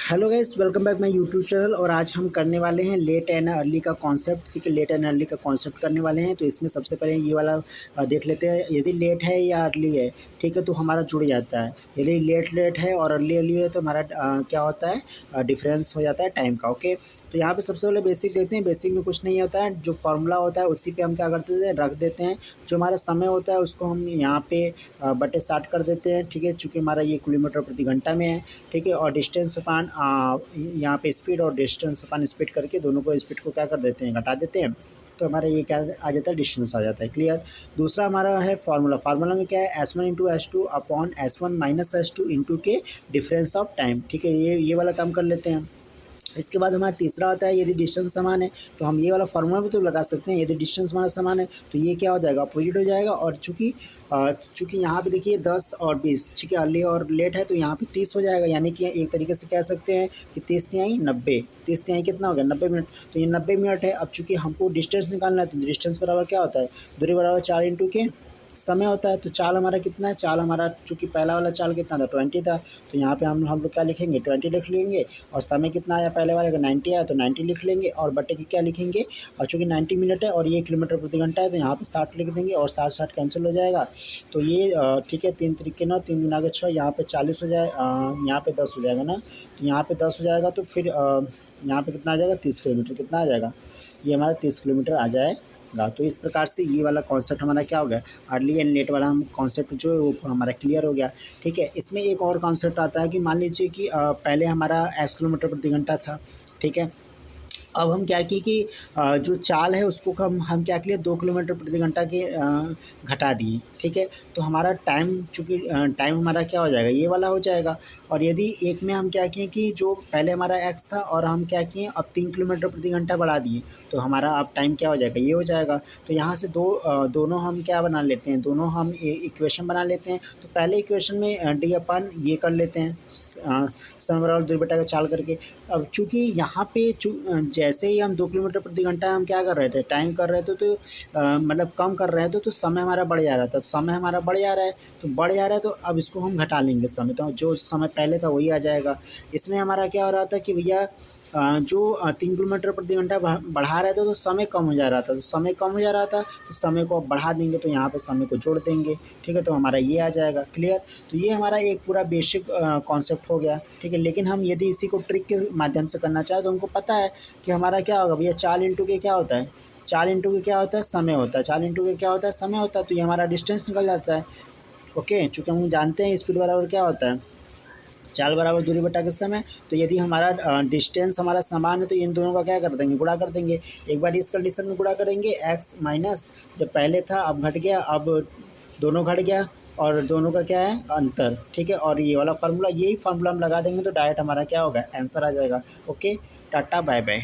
Hello guys, welcome back my YouTube channel. और आज हम करने वाले हैं लेट एंड अर्ली का कॉन्सेप्ट। ठीक है, लेट एंड अर्ली का कॉन्सेप्ट करने वाले हैं। तो इसमें सबसे पहले ये वाला देख लेते हैं। यदि लेट है या अर्ली है, ठीक है, तो हमारा जुड़ जाता है। यदि लेट लेट है और अर्ली अर्ली है तो हमारा क्या होता है, डिफरेंस हो जाता है टाइम का। ओके, तो यहाँ पे सबसे पहले बेसिक देखते हैं। बेसिक में कुछ नहीं होता है, जो फार्मूला होता है उसी पे हम क्या करते हैं, रख देते हैं। जो हमारा समय होता है उसको हम यहाँ पे बटे 60 कर देते हैं। ठीक है, चूँकि हमारा ये किलोमीटर प्रति घंटा में है। ठीक है, और डिस्टेंस अपान यहाँ पे स्पीड और डिस्टेंस अपान स्पीड करके दोनों को स्पीड को क्या कर देते हैं, घटा देते हैं। तो हमारा ये क्या आ जाता है, डिस्टेंस आ जाता है। क्लियर। दूसरा हमारा है फार्मूला। फार्मूला में क्या है, S1 into S2 upon S1 minus S2 into के डिफरेंस ऑफ टाइम। ठीक है, ये वाला काम कर लेते हैं। इसके बाद हमारा तीसरा होता है, यदि डिस्टेंस समान है तो हम ये वाला फार्मूला भी तो लगा सकते हैं। यदि डिस्टेंस हमारा समान है तो ये क्या हो जाएगा, अपोजिट हो जाएगा। और चूँकि यहाँ पे देखिए 10 और 20, ठीक है, अर्ली और लेट है तो यहाँ पे 30 हो जाएगा। यानी कि एक तरीके से कह सकते हैं कि 30 तिहाई 90, 30 तिहाई कितना हो गया, 90 मिनट। तो ये 90 मिनट है। अब चूँकि हमको डिस्टेंस निकालना है तो डिस्टेंस बराबर क्या होता है, दूरी बराबर 4 इंटू के समय होता है। तो चाल हमारा कितना है, चाल हमारा चूँकि पहला वाला चाल कितना था, 20 था। तो यहाँ पे हम लोग क्या लिखेंगे, 20 लिख लेंगे। और समय कितना आया, पहले वाले का 90 आया तो 90 लिख लेंगे। और बटे के क्या लिखेंगे, और चूँकि 90 मिनट है और ये किलोमीटर प्रति घंटा है तो यहाँ पे 60 लिख देंगे। और 60 कैंसिल हो जाएगा। तो ये ठीक है, 3 त्रिक के 9, 3 दूना के 6, यहाँ पे 40 हो जाए, यहाँ पे 10 हो जाएगा ना। तो यहाँ पे 10 हो जाएगा तो फिर यहाँ पे कितना आ जाएगा, 30 किलोमीटर कितना आ जाएगा, ये हमारा 30 किलोमीटर आ जाएगा। तो इस प्रकार से ये वाला कॉन्सेप्ट हमारा क्या हो गया, अर्ली एंड लेट वाला हम कॉन्सेप्ट जो है वो हमारा क्लियर हो गया। ठीक है, इसमें एक और कॉन्सेप्ट आता है कि मान लीजिए कि पहले हमारा 8 किलोमीटर प्रति घंटा था। ठीक है, अब हम क्या किए कि जो चाल है उसको हम क्या किए, 2 किलोमीटर प्रति घंटा के घटा दिए। ठीक है, तो हमारा टाइम चूँकि टाइम हमारा क्या हो जाएगा, ये वाला हो जाएगा। और यदि एक में हम क्या किए कि जो पहले हमारा एक्स था और हम क्या किए, अब 3 किलोमीटर प्रति घंटा बढ़ा दिए, तो हमारा अब टाइम क्या हो जाएगा, ये हो जाएगा। तो यहाँ से दोनों हम क्या बना लेते हैं, दोनों हम इक्वेशन बना लेते हैं। तो पहले इक्वेशन में डी अपन ये कर लेते हैं, समय बराबर दूरी बटा के चाल करके। अब चूँकि यहाँ पे जैसे ही हम 2 किलोमीटर प्रति घंटा हम क्या कर रहे थे, टाइम कर रहे थे, तो मतलब कम कर रहे थे तो समय हमारा बढ़ जा रहा था। तो समय हमारा बढ़ जा रहा है, तो बढ़ जा रहा है तो अब इसको हम घटा लेंगे समय, तो जो समय पहले था वही आ जाएगा। इसमें हमारा क्या हो रहा था कि भैया जो 3 किलोमीटर प्रति घंटा बढ़ा रहे थे तो समय कम हो जा रहा था। तो समय कम हो जा रहा था तो समय को अब बढ़ा देंगे, तो यहाँ पे समय को जोड़ देंगे। ठीक है, तो हमारा ये आ जाएगा। क्लियर। तो ये हमारा एक पूरा बेसिक कॉन्सेप्ट हो गया। ठीक है, लेकिन हम यदि इसी को ट्रिक के माध्यम से करना चाहें तो हमको पता है कि हमारा क्या होगा भैया, 4 इंटू के क्या होता है, 4 इंटू के क्या होता है, समय होता है। 4 इंटू के क्या होता है, समय होता है। तो ये हमारा डिस्टेंस निकल जाता है। ओके, चूँकि हम जानते हैं स्पीड बराबर क्या होता है, चाल बराबर दूरी बटा के समय। तो यदि हमारा डिस्टेंस हमारा समान है तो इन दोनों का क्या कर देंगे, गुणा कर देंगे। एक बार इस कंडीशन में गुणा करेंगे, एक्स माइनस जब पहले था अब घट गया, अब दोनों घट गया और दोनों का क्या है, अंतर। ठीक है, और ये वाला फार्मूला, यही फार्मूला हम लगा देंगे तो डायरेक्ट हमारा क्या होगा, आंसर आ जाएगा। Okay, tata bye bye.